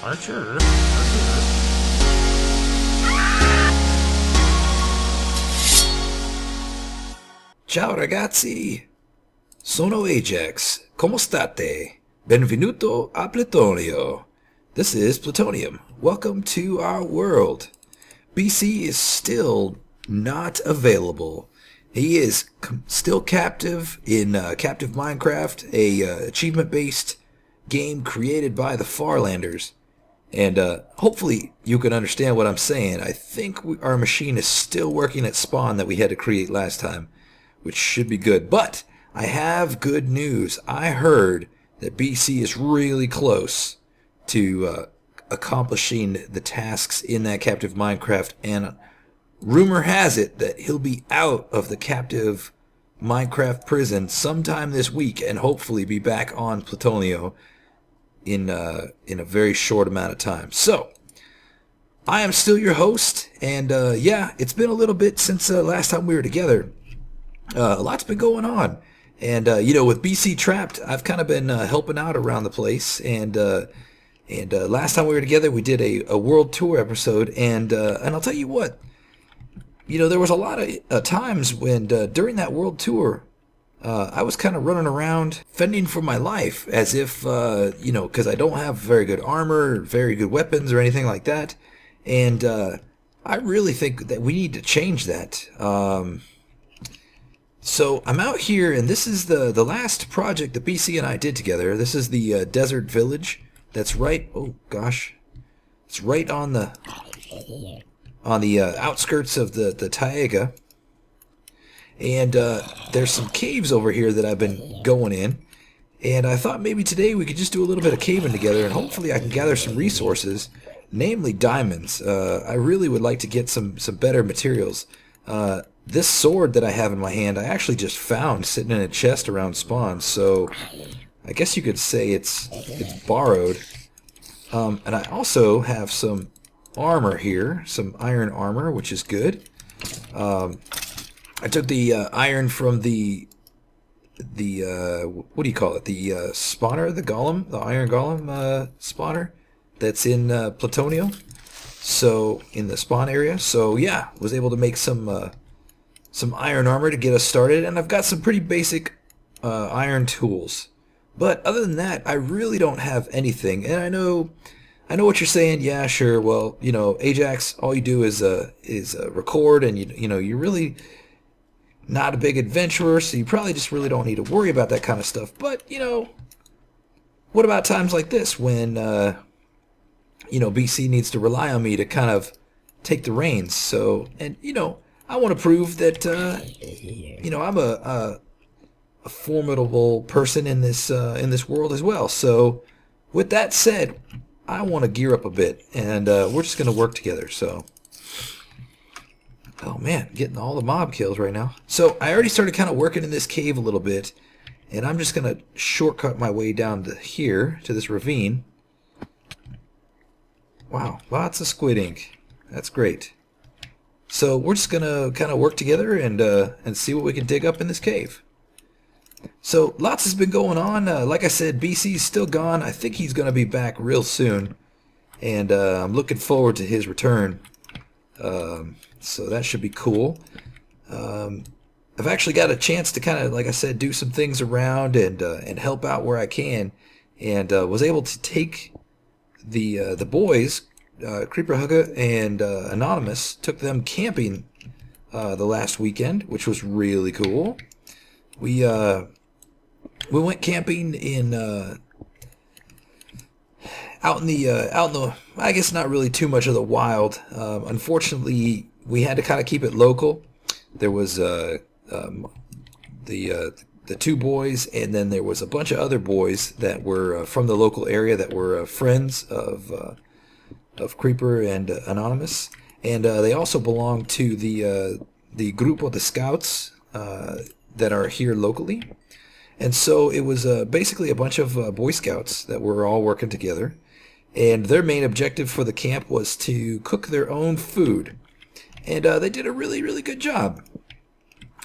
Archer. Ciao ragazzi, sono Ajax. Come state? Benvenuto a Plutonio. This is Plutonium. Welcome to our world. BC is still not available. He is still captive in Captive Minecraft, a achievement-based game created by the Farlanders. And hopefully you can understand what I'm saying. I think our machine is still working at spawn that we had to create last time, which should be good. But I have good news. I heard that BC is really close to accomplishing the tasks in that Captive Minecraft, and rumor has it that he'll be out of the Captive Minecraft prison sometime this week and hopefully be back on Plutonio in a very short amount of time. So I am still your host, and yeah, it's been a little bit since last time we were together. A lot's been going on, and you know, with BC Trapped, I've kind of been helping out around the place, and last time we were together, we did a world tour episode, and I'll tell you what, you know, there was a lot of times when during that world tour, I was kind of running around fending for my life, as if you know, because I don't have very good armor, very good weapons, or anything like that, and I really think that we need to change that. So I'm out here, and this is the last project that BC and I did together. This is the desert village that's right, oh gosh, it's right on the outskirts of the taiga. And there's some caves over here that I've been going in, and I thought maybe today we could just do a little bit of caving together, and hopefully I can gather some resources, namely diamonds. I really would like to get some better materials. This sword that I have in my hand, I actually just found sitting in a chest around spawn, so I guess you could say it's borrowed. And I also have some armor here, some iron armor, which is good. I took the iron from the what do you call it? The spawner, the golem, the iron golem spawner that's in Plutonio. So in the spawn area. So yeah, was able to make some iron armor to get us started, and I've got some pretty basic iron tools. But other than that, I really don't have anything. And I know what you're saying. Yeah, sure. Well, you know, Ajax, all you do is record, and you know, you're really not a big adventurer, so you probably just really don't need to worry about that kind of stuff. But, you know, what about times like this when, you know, BC needs to rely on me to kind of take the reins? So, and, you know, I want to prove that, you know, I'm a formidable person in this world as well. So, with that said, I want to gear up a bit, and we're just going to work together, so... Oh man, getting all the mob kills right now. So I already started kind of working in this cave a little bit, and I'm just going to shortcut my way down to here, to this ravine. Wow, lots of squid ink. That's great. So we're just going to kind of work together and see what we can dig up in this cave. So lots has been going on. Like I said, BC's still gone. I think he's going to be back real soon, and I'm looking forward to his return. So that should be cool. I've actually got a chance to kind of, like I said, do some things around and help out where I can, and was able to take the boys, Creeper Hugga and Anonymous, took them camping the last weekend, which was really cool. We went camping in out in the I guess not really too much of the wild. Unfortunately, we had to kind of keep it local. There was the two boys, and then there was a bunch of other boys that were from the local area that were friends of Creeper and Anonymous, and they also belonged to the Grupo de Scouts that are here locally. And so it was basically a bunch of Boy Scouts that were all working together, and their main objective for the camp was to cook their own food. And they did a really, really good job.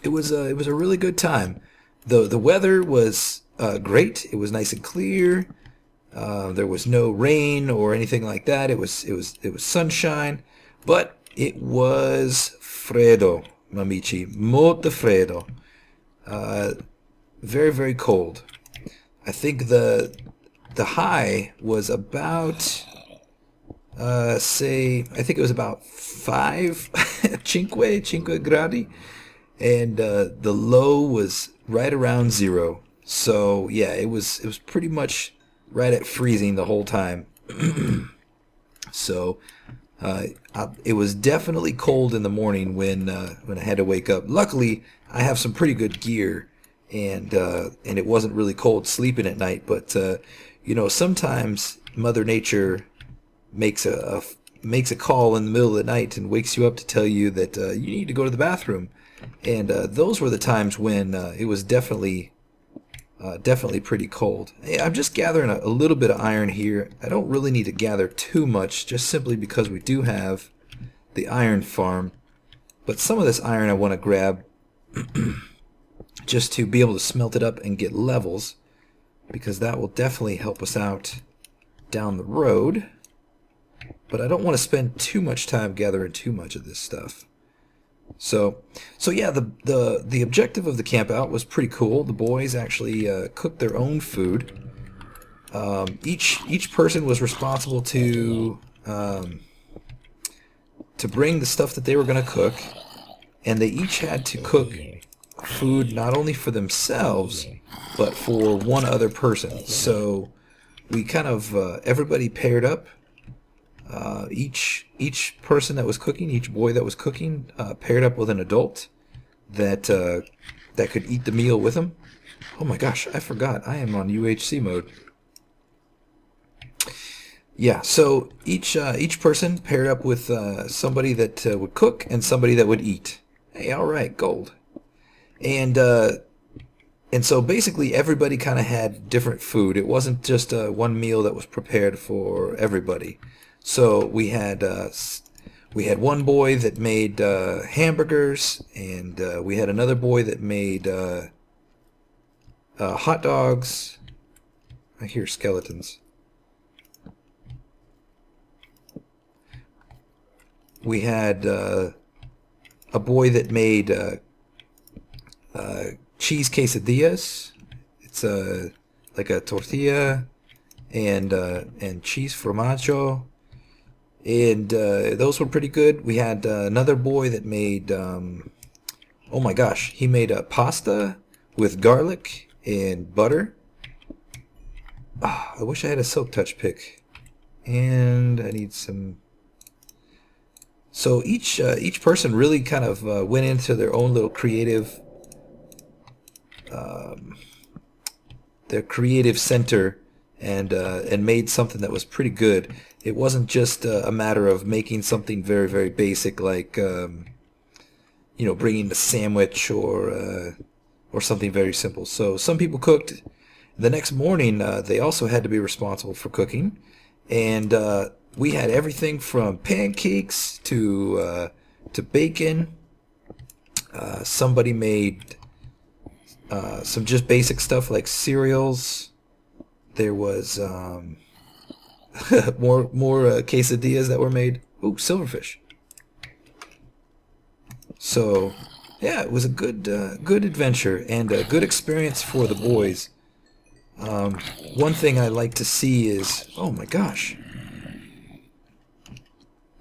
It was a really good time. The weather was great. It was nice and clear. There was no rain or anything like that. It was sunshine, but it was freddo, amici, molto freddo. Very, very cold. I think the high was about I think it was about 5 gradi, and the low was right around 0. So yeah, it was pretty much right at freezing the whole time. So it was definitely cold in the morning when I had to wake up. Luckily, I have some pretty good gear, and it wasn't really cold sleeping at night. But sometimes Mother Nature makes a call in the middle of the night and wakes you up to tell you that you need to go to the bathroom. And those were the times when it was definitely pretty cold. Hey, I'm just gathering a little bit of iron here. I don't really need to gather too much, just simply because we do have the iron farm. But some of this iron I want to grab just to be able to smelt it up and get levels, because that will definitely help us out down the road. But I don't want to spend too much time gathering too much of this stuff. So yeah, the objective of the camp out was pretty cool. The boys actually cooked their own food. Each person was responsible to bring the stuff that they were going to cook, and they each had to cook food not only for themselves but for one other person. So we kind of everybody paired up. Each person that was cooking, each boy that was cooking, paired up with an adult that could eat the meal with them. Oh my gosh, I forgot. I am on UHC mode. Yeah, so each person paired up with somebody that would cook and somebody that would eat. Hey, all right, gold. And so basically everybody kind of had different food. It wasn't just one meal that was prepared for everybody. So we had one boy that made hamburgers, and we had another boy that made hot dogs. I hear skeletons. We had a boy that made cheese quesadillas. It's like a tortilla and cheese formaggio. And those were pretty good. We had another boy that made, oh my gosh, he made a pasta with garlic and butter. I wish I had a silk touch pick. And I need some. So each person really kind of went into their own little creative, their creative center, and made something that was pretty good. It wasn't just a matter of making something very, very basic, like bringing a sandwich or something very simple. So some people cooked. The next morning, they also had to be responsible for cooking, and we had everything from pancakes to bacon. Somebody made some just basic stuff like cereals. There was more quesadillas that were made. Ooh, silverfish. So yeah, it was a good adventure and a good experience for the boys. One thing I like to see is, oh my gosh,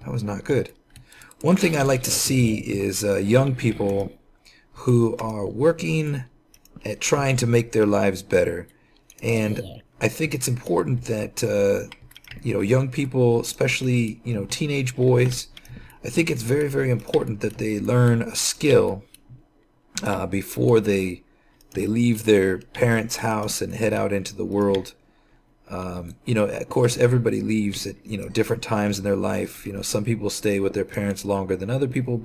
that was not good. One thing I like to see is young people who are working at trying to make their lives better. And I think it's important that young people, especially teenage boys, I think it's very, very important that they learn a skill before they leave their parents' house and head out into the world. Of course, everybody leaves at different times in their life. Some people stay with their parents longer than other people,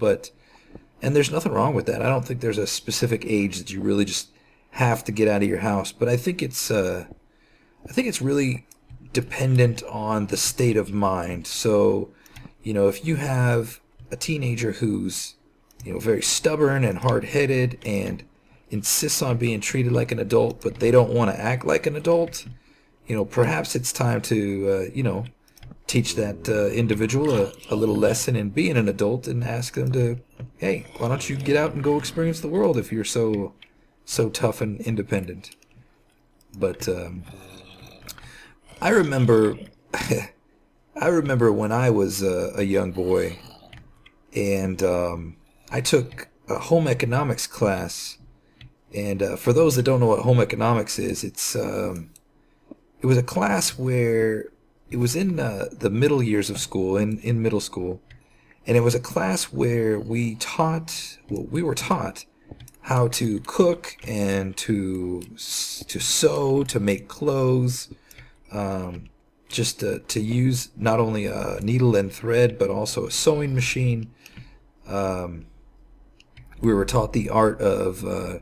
and there's nothing wrong with that. I don't think there's a specific age that you really just have to get out of your house. But I think it's really dependent on the state of mind. So, if you have a teenager who's very stubborn and hard-headed and insists on being treated like an adult, but they don't want to act like an adult, perhaps it's time to, teach that individual a little lesson in being an adult and ask them to, hey, why don't you get out and go experience the world if you're so tough and independent. But I remember, I remember when I was a young boy, and I took a home economics class. And for those that don't know what home economics is, it was a class where it was in the middle years of school, in middle school, and it was a class where we were taught how to cook and to sew, to make clothes, just to use not only a needle and thread but also a sewing machine. We were taught the art of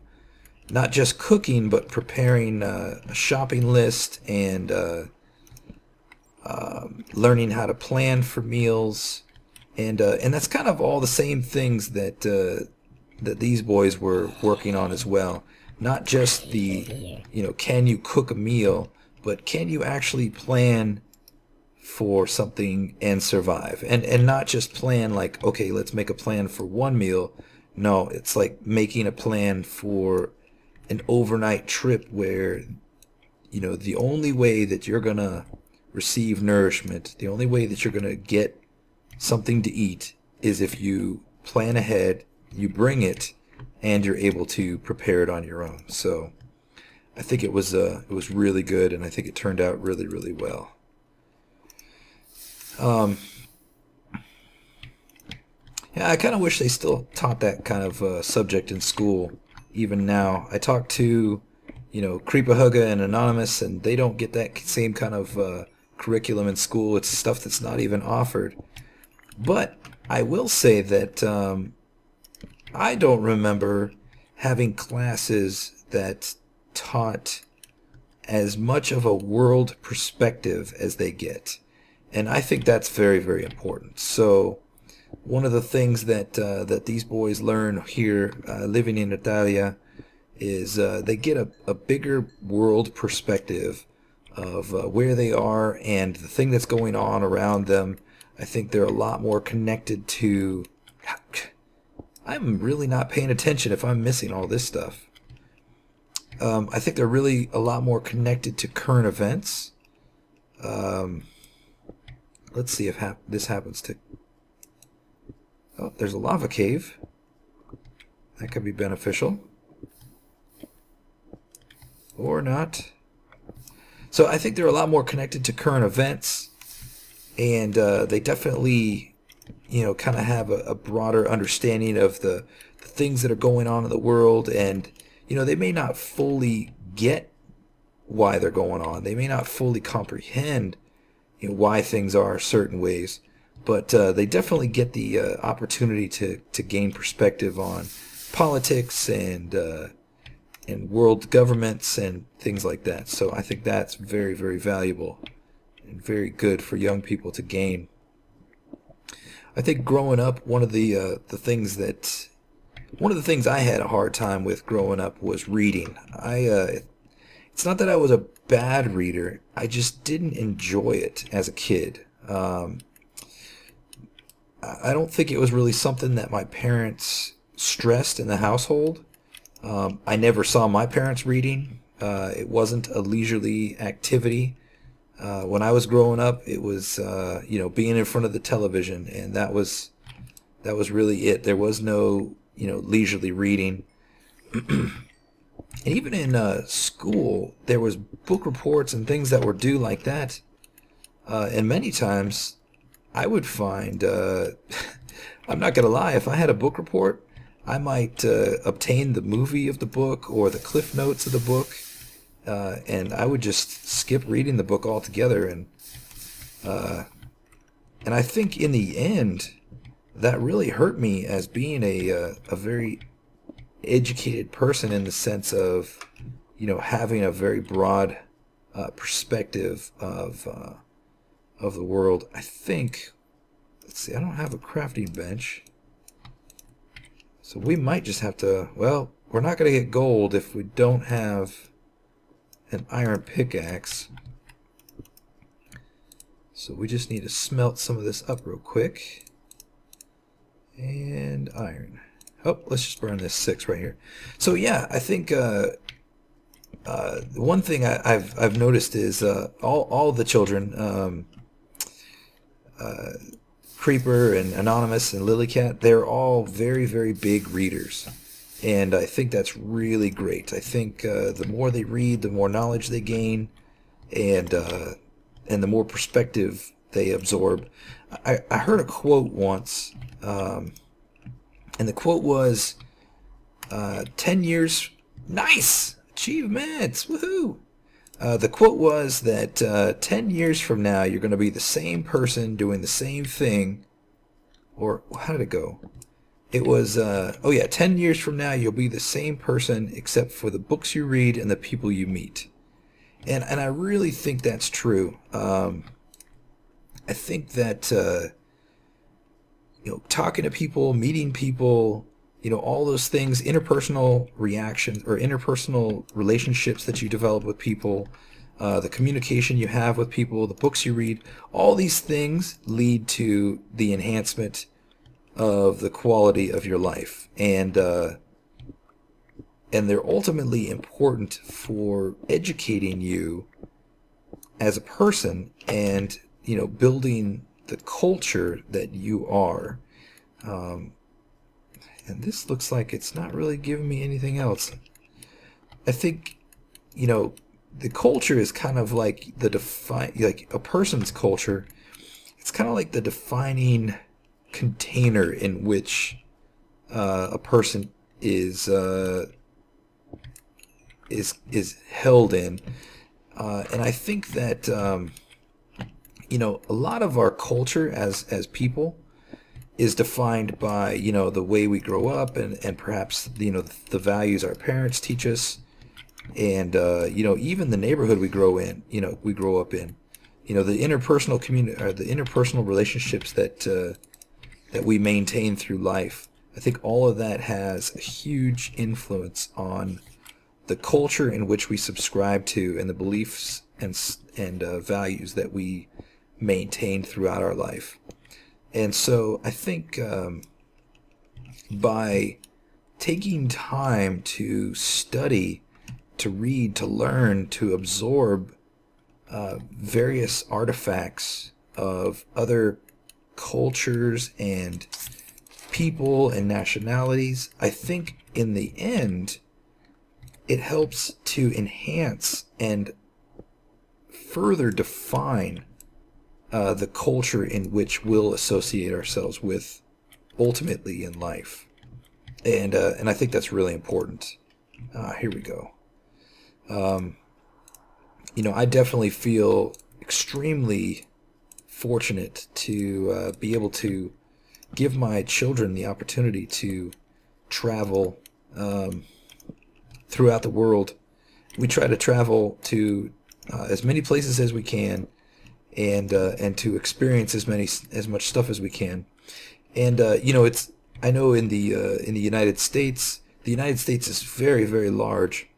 not just cooking, but preparing a shopping list and learning how to plan for meals, and that's kind of all the same things that that these boys were working on as well. Not just the, can you cook a meal, but can you actually plan for something and survive, and not just plan like, okay, let's make a plan for one meal. No, it's like making a plan for an overnight trip where, the only way that you're going to receive nourishment, the only way that you're going to get something to eat is if you plan ahead, you bring it, and you're able to prepare it on your own. So I think it was really good, and I think it turned out really, really well. Yeah, I kind of wish they still taught that kind of subject in school. Even now, I talk to, Creepahugga and Anonymous, and they don't get that same kind of curriculum in school. It's stuff that's not even offered. But I will say that I don't remember having classes that taught as much of a world perspective as they get. And I think that's very, very important. So one of the things that that these boys learn here, living in Italia, is they get a bigger world perspective of where they are and the thing that's going on around them. I think they're a lot more connected to... I'm really not paying attention if I'm missing all this stuff. I think they're really a lot more connected to current events. Let's see if this happens to... Oh, there's a lava cave. That could be beneficial. Or not. So I think they're a lot more connected to current events. And they definitely, kind of have a broader understanding of the things that are going on in the world. And, they may not fully get why they're going on. They may not fully comprehend, why things are certain ways. But they definitely get the opportunity to gain perspective on politics and world governments and things like that. So I think that's very, very valuable and very good for young people to gain. I think growing up, one of the things I had a hard time with growing up was reading. It's not that I was a bad reader. I just didn't enjoy it as a kid. I don't think it was really something that my parents stressed in the household. I never saw my parents reading. It wasn't a leisurely activity. When I was growing up, it was being in front of the television, and that was really it. There was no leisurely reading. And even in school, there was book reports and things that were due like that. And many times, I would find, I'm not going to lie, if I had a book report, I might obtain the movie of the book or the cliff notes of the book, and I would just skip reading the book altogether. And I think in the end, that really hurt me as being a very educated person, in the sense of, having a very broad perspective of the world. I think, let's see, I don't have a crafting bench, so we might just have to, well, we're not going to get gold if we don't have an iron pickaxe. So we just need to smelt some of this up real quick. And iron. Oh, let's just burn this 6 right here. So yeah, I think one thing I've noticed is all the children, Creeper and Anonymous and Lilycat, they're all very, very big readers. And I think that's really great. I think the more they read, the more knowledge they gain, and the more perspective they absorb. I heard a quote once, and the quote was, 10 years, nice, achievements, woohoo! The quote was that 10 years from now, you're going to be the same person doing the same thing. Or how did it go? It was, 10 years from now, you'll be the same person except for the books you read and the people you meet. And I really think that's true. I think that, talking to people, meeting people, all those things, interpersonal reactions or interpersonal relationships that you develop with people, the communication you have with people, the books you read, all these things lead to the enhancement of the quality of your life. And they're ultimately important for educating you as a person and, building the culture that you are. And this looks like it's not really giving me anything else. I think, the culture is kind of like like a person's culture. It's kind of like the defining container in which a person is held in. And I think that, a lot of our culture as people is defined by the way we grow up and perhaps the values our parents teach us, and even the neighborhood we grow up in, the interpersonal community or the interpersonal relationships that we maintain through life. I think all of that has a huge influence on the culture in which we subscribe to and the beliefs and values that we maintain throughout our life. And so I think by taking time to study, to read, to learn, to absorb various artifacts of other cultures and people and nationalities, I think in the end it helps to enhance and further define the culture in which we'll associate ourselves with ultimately in life. And I think that's really important. Here we go. I definitely feel extremely fortunate to be able to give my children the opportunity to travel throughout the world. We try to travel to as many places as we can, and to experience as much stuff as we can. And it's, I know in the United States, is very, very large,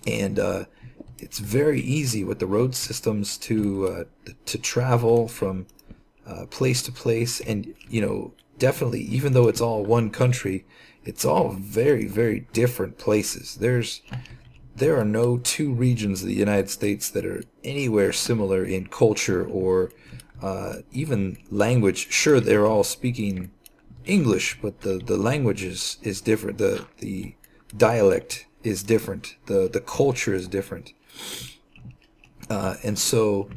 and it's very easy with the road systems to travel from place to place. And definitely, even though it's all one country, it's all very, very different places. There are no two regions of the United States that are anywhere similar in culture or even language. Sure, they're all speaking English, but the language is different. The dialect is different. The culture is different. And so,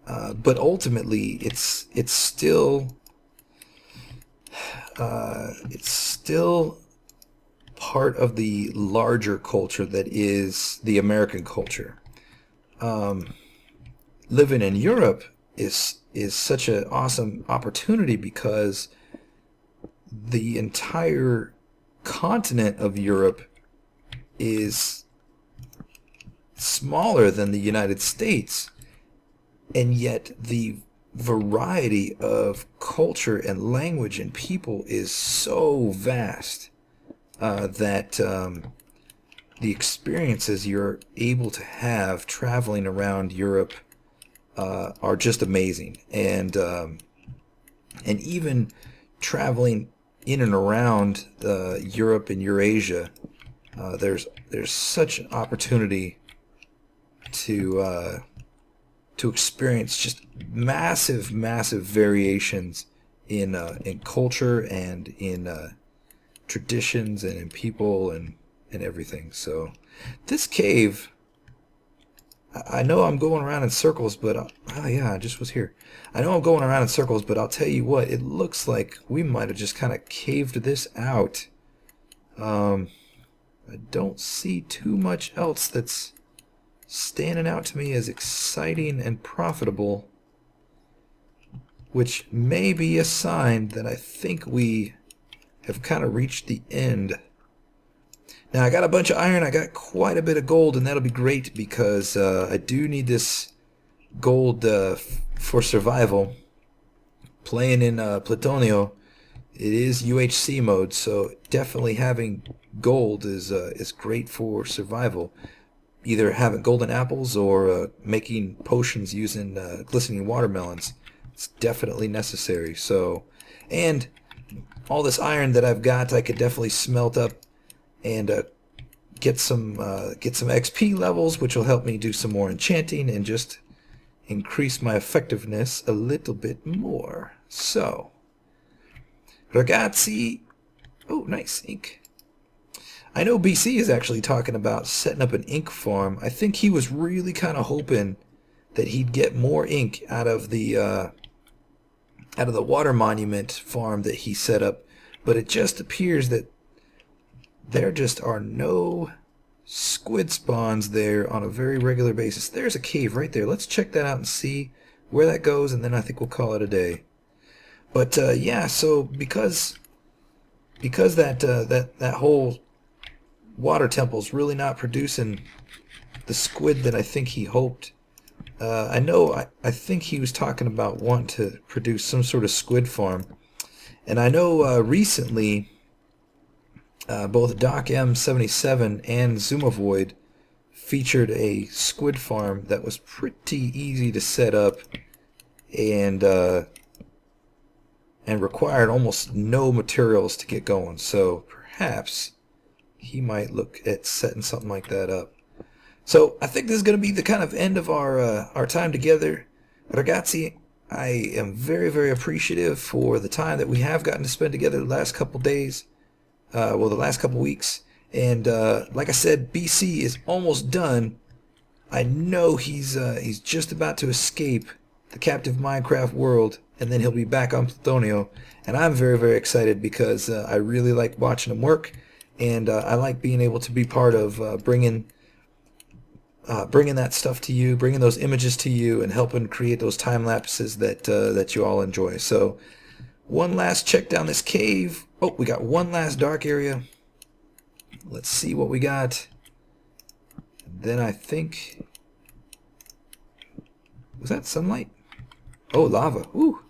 but ultimately, it's still part of the larger culture that is the American culture. Living in Europe is such an awesome opportunity because the entire continent of Europe is smaller than the United States, and yet the variety of culture and language and people is so vast that the experiences you're able to have traveling around Europe are just amazing. And even traveling in and around Europe and Eurasia, there's such an opportunity to experience just massive variations in culture and in traditions and in people and everything. So this cave, I know I'm going around in circles, but oh yeah, I just was here. I know I'm going around in circles, but I'll tell you what, it looks like we might have just kind of caved this out. I don't see too much else that's standing out to me as exciting and profitable, which may be a sign that I think we have kind of reached the end. Now, I got a bunch of iron, I got quite a bit of gold, and that'll be great because I do need this gold for survival. Playing in Plutonio, it is UHC mode, so definitely having gold is great for survival. Either having golden apples or making potions using glistening watermelons. It's definitely necessary. So, and all this iron that I've got, I could definitely smelt up and get some XP levels, which will help me do some more enchanting and just increase my effectiveness a little bit more. So, ragazzi, oh, nice ink. I know BC is actually talking about setting up an ink farm. I think he was really kind of hoping that he'd get more ink out of the water monument farm that he set up, but it just appears that there just are no squid spawns there on a very regular basis. There's a cave right there. Let's check that out and see where that goes, and then I think we'll call it a day. But yeah, so because that whole water temple's really not producing the squid that I think he hoped. I think he was talking about wanting to produce some sort of squid farm. And I know recently both Doc M77 and Zumavoid featured a squid farm that was pretty easy to set up and required almost no materials to get going. So perhaps he might look at setting something like that up. So I think this is going to be the kind of end of our time together. Ragazzi, I am very appreciative for the time that we have gotten to spend together the last couple days. The last couple weeks. And like I said, BC is almost done. I know he's just about to escape the captive Minecraft world, and then he'll be back on Plutonio. And I'm very excited because I really like watching him work. And I like being able to be part of bringing that stuff to you, bringing those images to you, and helping create those time lapses that you all enjoy. So, one last check down this cave. Oh, we got one last dark area. Let's see what we got. And then I think, was that sunlight? Oh, lava. Ooh,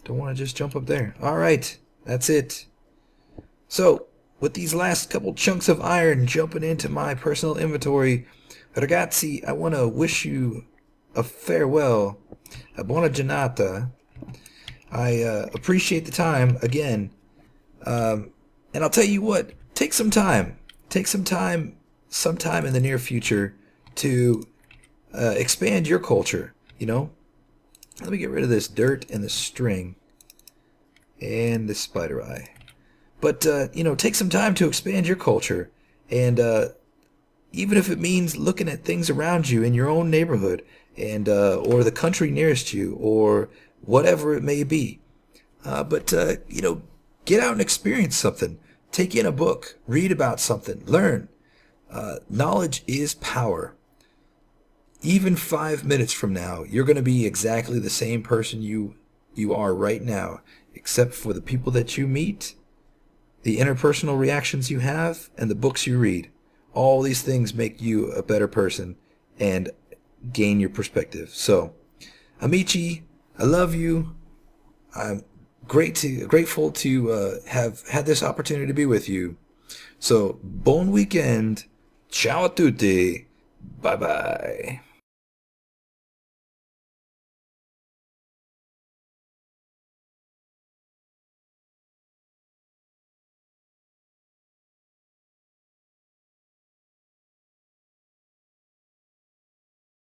don't want to just jump up there. All right, that's it. So, with these last couple chunks of iron jumping into my personal inventory, ragazzi, I want to wish you a farewell, a buona giornata. I appreciate the time again, and I'll tell you what, take some time sometime in the near future to expand your culture, you know. Let me get rid of this dirt and the string and this spider eye. But, you know, take some time to expand your culture. And even if it means looking at things around you in your own neighborhood and or the country nearest you or whatever it may be. But, you know, get out and experience something. Take in a book. Read about something. Learn. Knowledge is power. Even 5 minutes from now, you're going to be exactly the same person you are right now, except for the people that you meet, the interpersonal reactions you have, and the books you read. All these things make you a better person and gain your perspective. So, amici, I love you. I'm grateful to have had this opportunity to be with you. So, buon weekend. Ciao a tutti. Bye-bye.